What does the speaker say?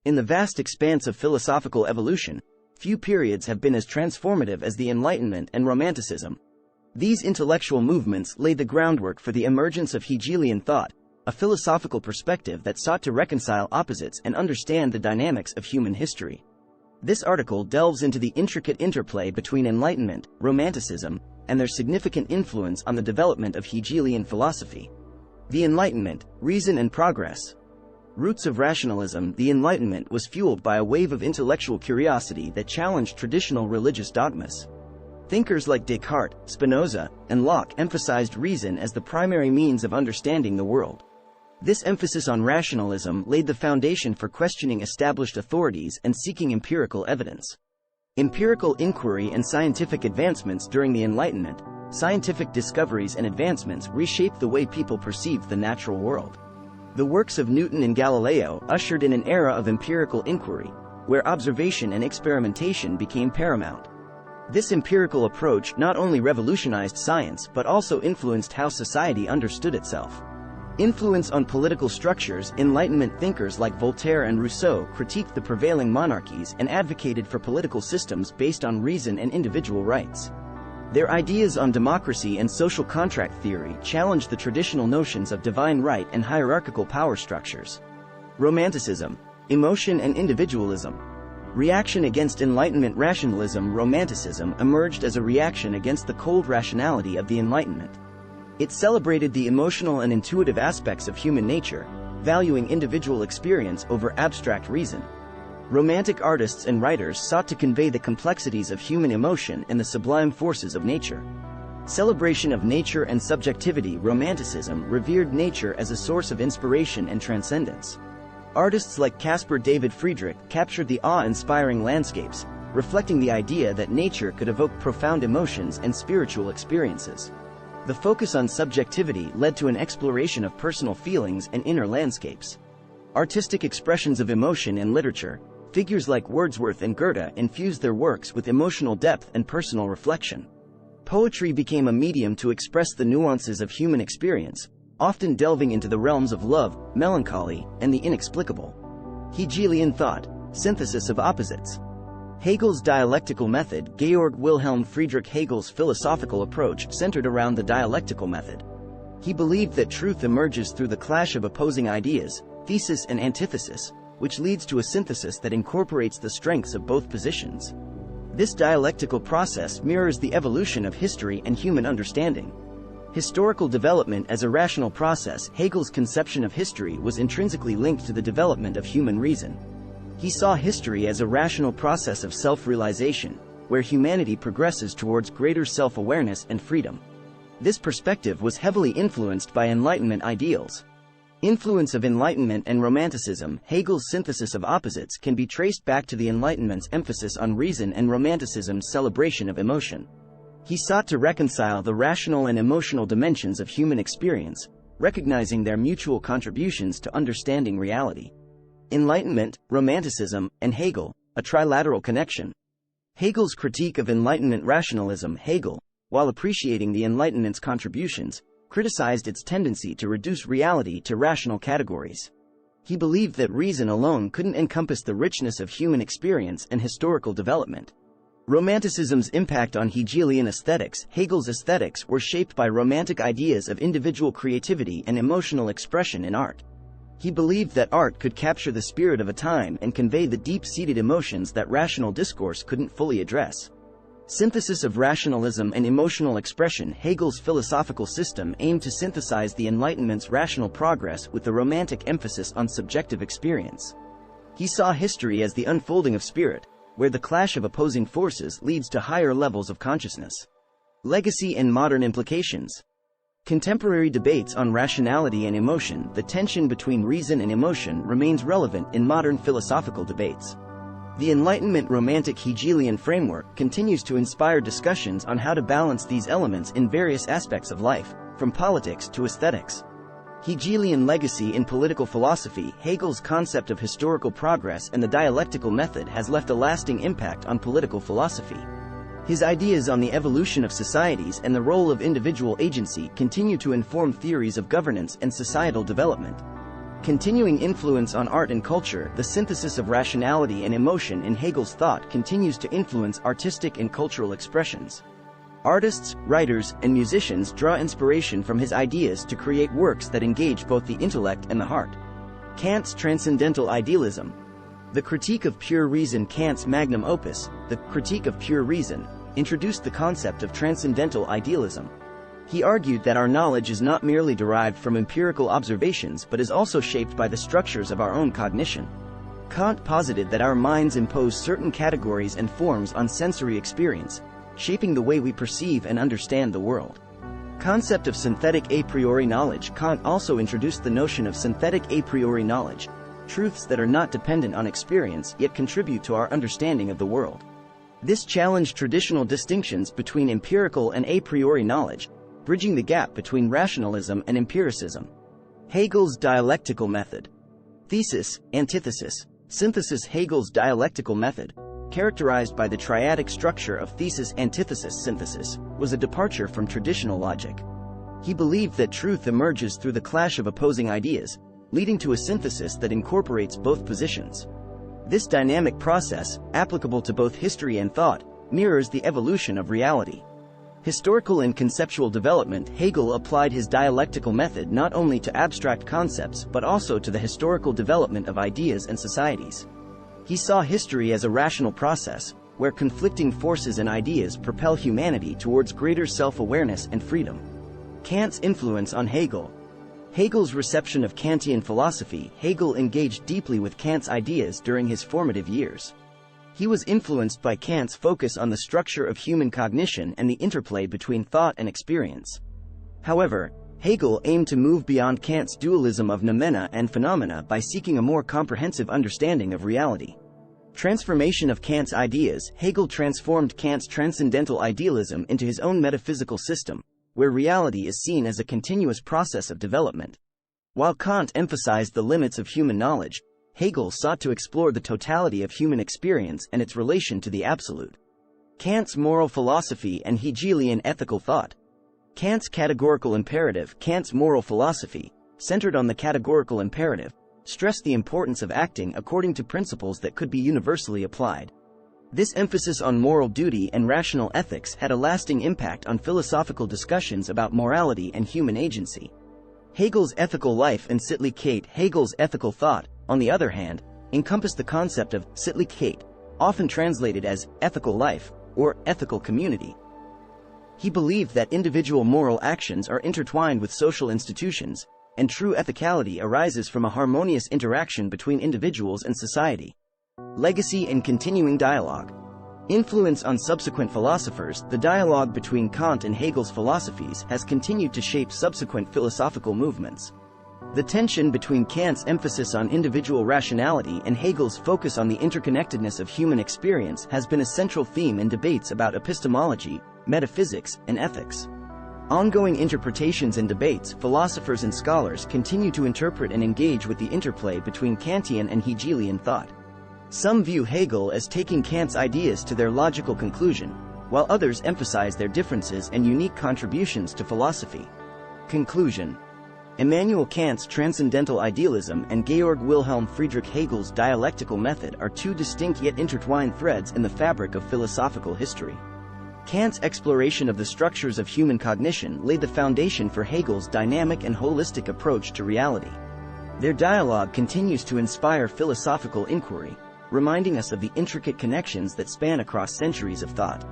In the vast expanse of philosophical evolution, few periods have been as transformative as the Enlightenment and Romanticism. These intellectual movements laid the groundwork for the emergence of Hegelian thought, a philosophical perspective that sought to reconcile opposites and understand the dynamics of human history. This article delves into the intricate interplay between Enlightenment, Romanticism, and their significant influence on the development of Hegelian philosophy. The Enlightenment, Reason and Progress. Roots of rationalism. The Enlightenment was fueled by a wave of intellectual curiosity that challenged traditional religious dogmas. Thinkers like Descartes, Spinoza, and Locke emphasized reason as the primary means of understanding the world. This emphasis on rationalism laid the foundation for questioning established authorities and seeking empirical evidence. Empirical inquiry and scientific advancements. During the Enlightenment, scientific discoveries and advancements reshaped the way people perceived the natural world. The works of Newton and Galileo ushered in an era of empirical inquiry, where observation and experimentation became paramount. This empirical approach not only revolutionized science but also influenced how society understood itself. Influence on political structures. Enlightenment thinkers like Voltaire and Rousseau critiqued the prevailing monarchies and advocated for political systems based on reason and individual rights. Their ideas on democracy and social contract theory challenged the traditional notions of divine right and hierarchical power structures. Romanticism, emotion and individualism. Reaction against Enlightenment rationalism. Romanticism emerged as a reaction against the cold rationality of the Enlightenment. It celebrated the emotional and intuitive aspects of human nature, valuing individual experience over abstract reason. Romantic artists and writers sought to convey the complexities of human emotion and the sublime forces of nature. Celebration of nature and subjectivity. Romanticism revered nature as a source of inspiration and transcendence. Artists like Caspar David Friedrich captured the awe-inspiring landscapes, reflecting the idea that nature could evoke profound emotions and spiritual experiences. The focus on subjectivity led to an exploration of personal feelings and inner landscapes. Artistic expressions of emotion in literature. Figures like Wordsworth and Goethe infused their works with emotional depth and personal reflection. Poetry became a medium to express the nuances of human experience, often delving into the realms of love, melancholy, and the inexplicable. Hegelian thought, synthesis of opposites. Hegel's dialectical method. Georg Wilhelm Friedrich Hegel's philosophical approach centered around the dialectical method. He believed that truth emerges through the clash of opposing ideas, thesis and antithesis, which leads to a synthesis that incorporates the strengths of both positions. This dialectical process mirrors the evolution of history and human understanding. Historical development as a rational process. Hegel's conception of history was intrinsically linked to the development of human reason. He saw history as a rational process of self-realization, where humanity progresses towards greater self-awareness and freedom. This perspective was heavily influenced by Enlightenment ideals. Influence of Enlightenment and Romanticism. Hegel's synthesis of opposites can be traced back to the Enlightenment's emphasis on reason and Romanticism's celebration of emotion. He sought to reconcile the rational and emotional dimensions of human experience, recognizing their mutual contributions to understanding reality. Enlightenment, Romanticism, and Hegel, a trilateral connection. Hegel's critique of Enlightenment rationalism. Hegel, while appreciating the Enlightenment's contributions, criticized its tendency to reduce reality to rational categories. He believed that reason alone couldn't encompass the richness of human experience and historical development. Romanticism's impact on Hegelian aesthetics. Hegel's aesthetics were shaped by romantic ideas of individual creativity and emotional expression in art. He believed that art could capture the spirit of a time and convey the deep-seated emotions that rational discourse couldn't fully address. Synthesis of rationalism and emotional expression. Hegel's philosophical system aimed to synthesize the Enlightenment's rational progress with the Romantic emphasis on subjective experience. He saw history as the unfolding of spirit, where the clash of opposing forces leads to higher levels of consciousness. Legacy and modern implications. Contemporary debates on rationality and emotion. The tension between reason and emotion remains relevant in modern philosophical debates. The Enlightenment Romantic Hegelian framework continues to inspire discussions on how to balance these elements in various aspects of life, from politics to aesthetics. Hegelian legacy in political philosophy. Hegel's concept of historical progress and the dialectical method has left a lasting impact on political philosophy. His ideas on the evolution of societies and the role of individual agency continue to inform theories of governance and societal development. Continuing influence on art and culture, the synthesis of rationality and emotion in Hegel's thought continues to influence artistic and cultural expressions. Artists, writers, and musicians draw inspiration from his ideas to create works that engage both the intellect and the heart. Kant's transcendental idealism. The Critique of Pure Reason. Kant's magnum opus, The Critique of Pure Reason, introduced the concept of transcendental idealism. He argued that our knowledge is not merely derived from empirical observations but is also shaped by the structures of our own cognition. Kant posited that our minds impose certain categories and forms on sensory experience, shaping the way we perceive and understand the world. Concept of synthetic a priori knowledge. Kant also introduced the notion of synthetic a priori knowledge, truths that are not dependent on experience yet contribute to our understanding of the world. This challenged traditional distinctions between empirical and a priori knowledge, bridging the gap between rationalism and empiricism. Hegel's dialectical method. Thesis, antithesis, synthesis. Hegel's dialectical method, characterized by the triadic structure of thesis, antithesis, synthesis, was a departure from traditional logic. He believed that truth emerges through the clash of opposing ideas, leading to a synthesis that incorporates both positions. This dynamic process, applicable to both history and thought, mirrors the evolution of reality. Historical and conceptual development. Hegel applied his dialectical method not only to abstract concepts but also to the historical development of ideas and societies. He saw history as a rational process, where conflicting forces and ideas propel humanity towards greater self-awareness and freedom. Kant's influence on Hegel. Hegel's reception of Kantian philosophy. Hegel engaged deeply with Kant's ideas during his formative years. He was influenced by Kant's focus on the structure of human cognition and the interplay between thought and experience. However, Hegel aimed to move beyond Kant's dualism of noumena and phenomena by seeking a more comprehensive understanding of reality. Transformation of Kant's ideas. Hegel transformed Kant's transcendental idealism into his own metaphysical system, where reality is seen as a continuous process of development. While Kant emphasized the limits of human knowledge, Hegel sought to explore the totality of human experience and its relation to the absolute. Kant's moral philosophy and Hegelian ethical thought. Kant's categorical imperative. Kant's moral philosophy, centered on the categorical imperative, stressed the importance of acting according to principles that could be universally applied. This emphasis on moral duty and rational ethics had a lasting impact on philosophical discussions about morality and human agency. Hegel's ethical life and Sittlichkeit. Hegel's ethical thought, on the other hand, encompassed the concept of Sittlichkeit, often translated as ethical life or ethical community. He believed that individual moral actions are intertwined with social institutions, and true ethicality arises from a harmonious interaction between individuals and society. Legacy and continuing dialogue. Influence on subsequent philosophers. The dialogue between Kant and Hegel's philosophies has continued to shape subsequent philosophical movements. The tension between Kant's emphasis on individual rationality and Hegel's focus on the interconnectedness of human experience has been a central theme in debates about epistemology, metaphysics, and ethics. Ongoing interpretations and debates. Philosophers and scholars continue to interpret and engage with the interplay between Kantian and Hegelian thought. Some view Hegel as taking Kant's ideas to their logical conclusion, while others emphasize their differences and unique contributions to philosophy. Conclusion. Immanuel Kant's transcendental idealism and Georg Wilhelm Friedrich Hegel's dialectical method are two distinct yet intertwined threads in the fabric of philosophical history. Kant's exploration of the structures of human cognition laid the foundation for Hegel's dynamic and holistic approach to reality. Their dialogue continues to inspire philosophical inquiry, reminding us of the intricate connections that span across centuries of thought.